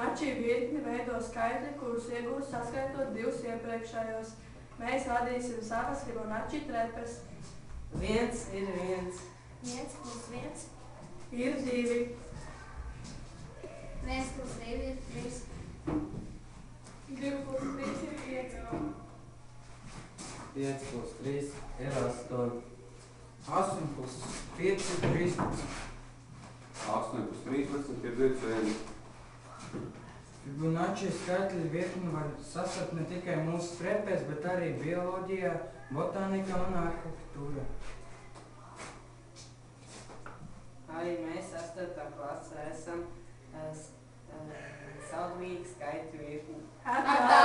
Fibonacci virkni veido skaitļi, kurus iegūst saskaitot divus iepriekšējos. Mēs radīsim savas Fibonacci trepes. 1 ir 1. 1 plus 1 Ir 2. 1 plus 2 ir 3. 2 plus 3 ir 5. 5 plus 3 ir 8. 8 plus 5 ir 13. 8 plus 13 ir 21. Fibonacci skaitļu virkni var sastāt ne tikai mūsu trepēs, bet arī bioloģijā, botānikā un arhitektūrā. Arī mēs 8. klasē esam saudabīgi skaitļu virkni. Atā!